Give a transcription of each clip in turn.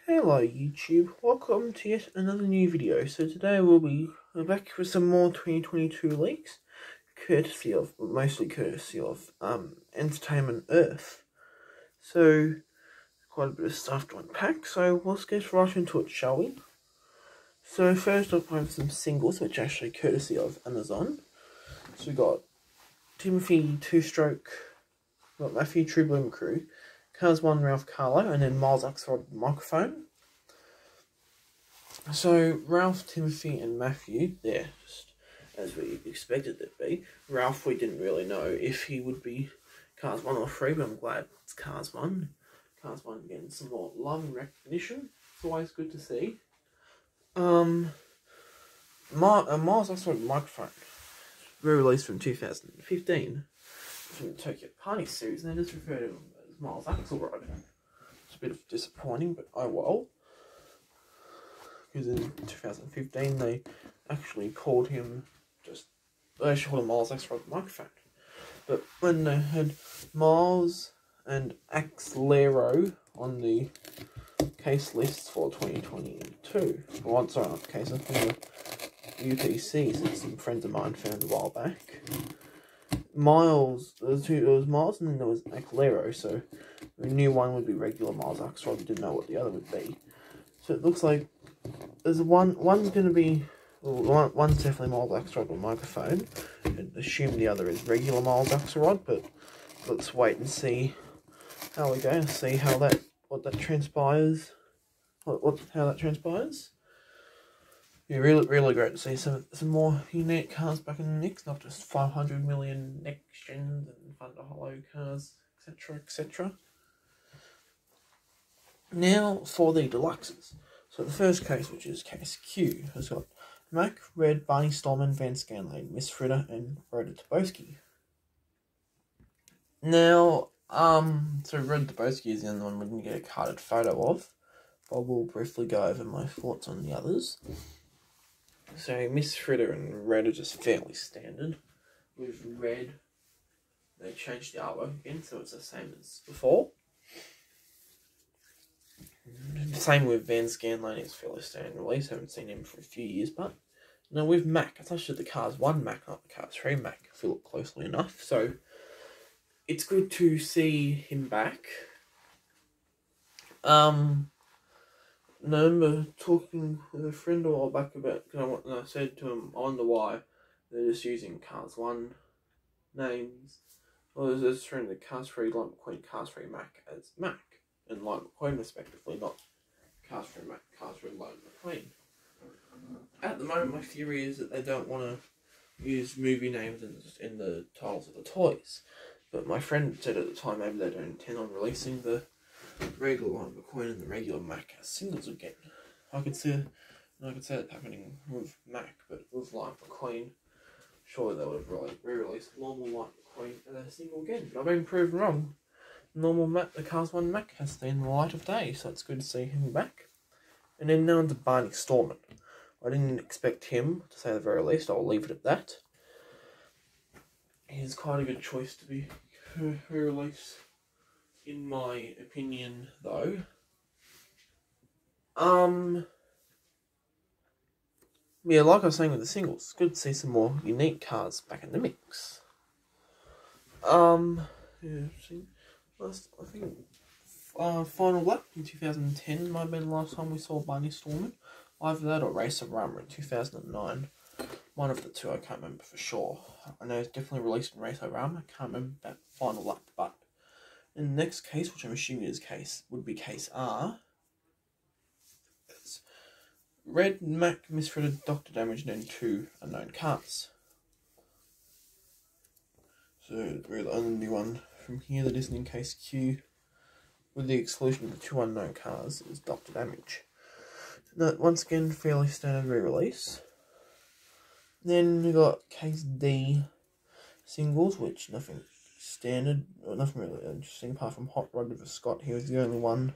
Hello YouTube, welcome to yet another new video. So today we'll be back with some more 2022 leaks, mostly courtesy of Entertainment Earth. So quite a bit of stuff to unpack, so let's get right into it, shall we? So first up I have some singles which are actually courtesy of Amazon. So we got Timothy Two-Stroke, got Matthew True Bloom Crew, Cars 1 Ralph Carlo, and then Miles Axelrod Microphone. So Ralph, Timothy and Matthew, they're just as we expected it to be. Ralph, we didn't really know if he would be Cars 1 or 3, but I'm glad it's Cars 1. Cars 1 getting some more love and recognition. It's always good to see. Miles Axelrod Microphone, re-released from 2015 from the Tokyo Party series, and they just refer to him as Miles Axelrod. It's a bit disappointing, but oh well. Because in 2015 they actually called him Miles Axelrod Microphone. But when they had Miles and Axlero on the case lists for 2022, not the case, I think the UPCs that some friends of mine found a while back. Miles, there was Miles and then there was Axlero, so we knew one would be regular Miles Axelrod, we didn't know what the other would be. So it looks like there's one's going to be, well, one's definitely Miles Axelrod with Microphone, and assume the other is regular Miles Axelrod, but let's wait and see how we go, and see how what that transpires, how that transpires. Yeah, really great to see some more unique cars back in the mix, not just 500 million next gens and Thunder Hollow cars, etc, etc. Now for the deluxes. So the first case, which is case Q, has got Mack, Red, Barney Stormin, Scanlane, Miss Fritter, and Rotor Turbosky. Now, so Rotor Turbosky is the only one we didn't get a carded photo of, but we'll briefly go over my thoughts on the others. So Miss Fritter and Red are just fairly standard. With Red, they changed the artwork again, so it's the same as before. Same with Scanlane, is fairly standard release. Haven't seen him for a few years, but now with Mack, it's actually the Cars 1 Mack, not the Cars 3 Mack, if you look closely enough. So it's good to see him back. I remember talking with a friend a while back about, and I said to him, I wonder why they're just using Cars 1 names. Well, there's throwing the Cars 3 Lightning Mcqueen, Cars 3 Mack as Mack, and Lightning Mcqueen respectively, not Cars 3 Mack, Cars 3 Lightning Mcqueen. At the moment, my theory is that they don't want to use movie names in the titles of the toys. But my friend said at the time maybe they don't intend on releasing the regular Lightning Mcqueen and the regular Mack as singles again. I could see that happening with Mack, but with Lightning Mcqueen, surely they would have re-released normal Lightning Mcqueen as a single again. But I've been proven wrong. Normal Mack, the Cars 1 Mack, has seen the light of day, so it's good to see him back. And then now to Barney Stormin. I didn't expect him, to say the very least, I'll leave it at that. He's quite a good choice to be re-released, in my opinion, though. Yeah, like I was saying with the singles, it's good to see some more unique cars back in the mix. Yeah, I think Final Lap in 2010 might have been the last time we saw Barney Stormin. Either that or Racer Rama in 2009. One of the two, I can't remember for sure. I know it's definitely released in Racer Rama, I can't remember that Final Lap, but in the next case, which I'm assuming would be case R, it's Red, Mack, Miss Fritter, Dr. Damage, and then 2 unknown cars. So we're the only one from here that isn't in case Q, with the exclusion of the 2 unknown cars, is Dr. Damage. Now, once again, fairly standard re-release. Then we got case D singles, which nothing standard, or nothing really interesting apart from Hot Rod River Scott. He was the only one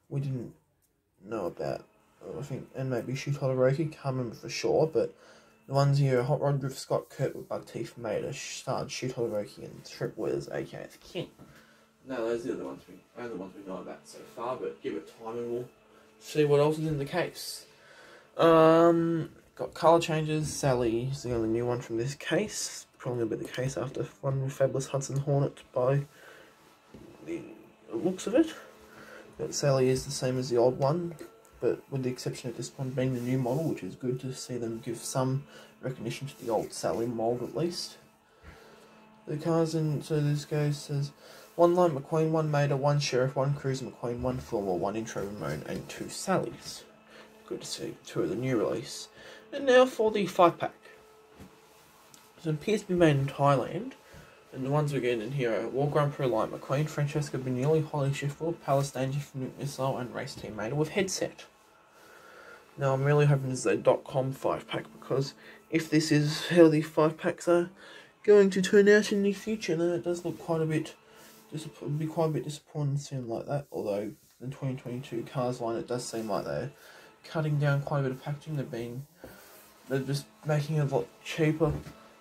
we didn't know about, I think, and maybe Shu Todoroki, can't remember for sure, but the ones here are Hot Rod River Scott, Kurt with Bug Teeth, Mater, Sarge, Shu Todoroki, and Trip Wiz, aka the King. No, those are the only ones we know about so far, but give it time and we'll see what else is in the case. Got colour changes. Sally is the only new one from this case. Probably going to be the case after one with Fabulous Hudson Hornet by the looks of it. But Sally is the same as the old one, but with the exception of this one being the new model, which is good to see them give some recognition to the old Sally mould at least. The cars in, so this guy says, 1 Lightning Mcqueen, 1 Mater, 1 Sheriff, 1 Cruisin Mcqueen, 1 Filmore, 1 Intro Ramone, and 2 Sallys. Good to see 2 of the new release. And now for the 5-pack. So it appears to be made in Thailand. And the ones we're getting in here are War Grand Prix Lightning Mcqueen, Francesca Bagnoli, Holly Shiftwell, Palace Danger from Nuke Missile, and Race Team Mater with headset. Now I'm really hoping this is a .com 5-pack, because if this is how the 5-packs are going to turn out in the future, then it does look quite a bit, be quite a bit disappointing seeing like that. Although in 2022 Cars line, it does seem like they're cutting down quite a bit of packaging. They're just making it a lot cheaper.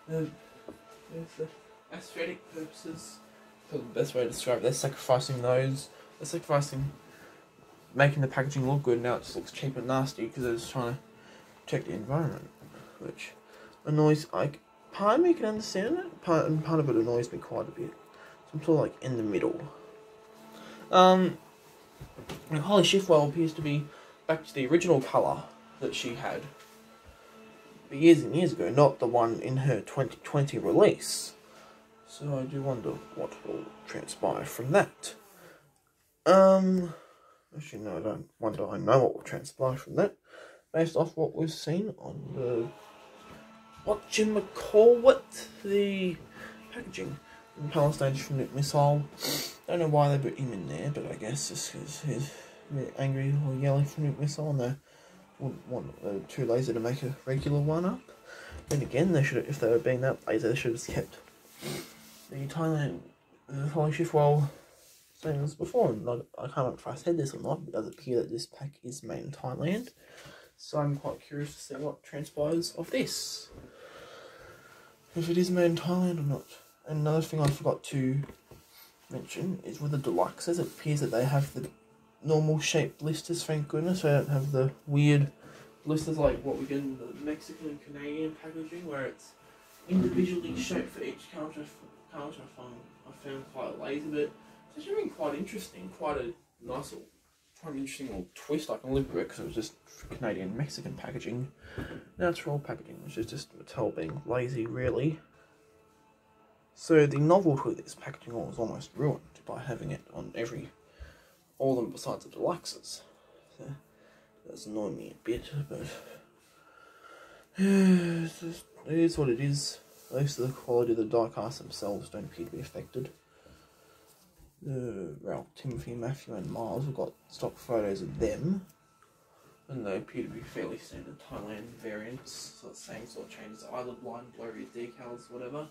For aesthetic purposes, for the best way to describe it, they're sacrificing those. They're sacrificing making the packaging look good. Now it just looks cheap and nasty because they're just trying to protect the environment, which annoys. Part of me can understand it, part of it annoys me quite a bit. So I'm sort of like in the middle. Holly Shiftwell appears to be back to the original colour that she had years and years ago, not the one in her 2020 release. So I do wonder what will transpire from that. Actually no, I don't wonder, I know what will transpire from that, based off what we've seen on the, the packaging. And Palace Danger from Nuke Missile. Don't know why they put him in there, but I guess just because he's a bit angry or yelling from Nuke Missile, and they wouldn't want too lazy to make a regular one up. Then again, they should, if they were being that lazy, they should have just kept the Thailand Holly Shiftwell same as before. And I can't remember if I said this or not, but it does appear that this pack is made in Thailand. So I'm quite curious to see what transpires of this, if it is made in Thailand or not. And another thing I forgot to mention is with the Deluxes, it appears that they have the normal shaped blisters, thank goodness. They don't have the weird blisters like what we get in the Mexican and Canadian packaging, where it's individually shaped for each character. I found quite lazy, but it's actually been quite interesting, quite a nice little, quite an interesting little twist I can live with it, because it was just Canadian Mexican packaging. Now it's raw packaging, which is just Mattel being lazy, really. So the novelty of this packaging was almost ruined by having it on all of them besides the Deluxes. So that's annoying me a bit, but it is what it is. Most of the quality of the die-casts themselves don't appear to be affected. Ralph, Timothy, Matthew and Miles, we've got stock photos of them, and they appear to be fairly standard Thailand variants, so the same sort of changes, eyelid line, blurry decals, whatever.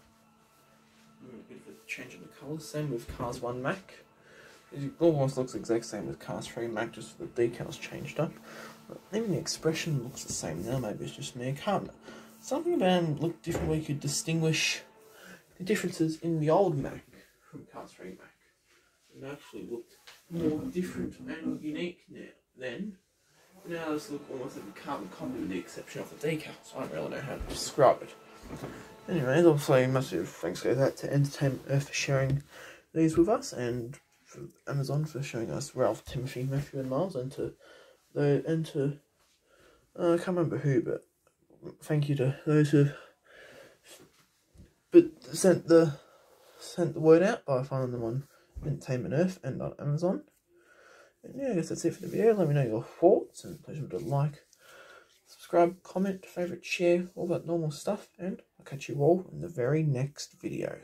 A bit of a change in the colours, same with Cars 1 Mack. It almost looks the exact same with Cars 3 Mack, just with the decals changed up. But even the expression looks the same now, maybe it's just me. I can't. Something about them looked different where you could distinguish the differences in the old Mack from Cars 3 Mack. It actually looked more different and unique then. Now this look almost like a carbon copy with the exception of the decals. I don't really know how to describe it. Anyways, obviously massive thanks to that to Entertainment Earth for sharing these with us, and for Amazon for showing us Ralph, Timothy, Matthew and Miles, and to I can't remember who, but thank you to those who sent the word out by finding them on Entertainment Earth and on Amazon. And yeah, I guess that's it for the video. Let me know your thoughts, and please remember to like, subscribe, comment, favourite, share, all that normal stuff, and I'll catch you all in the very next video.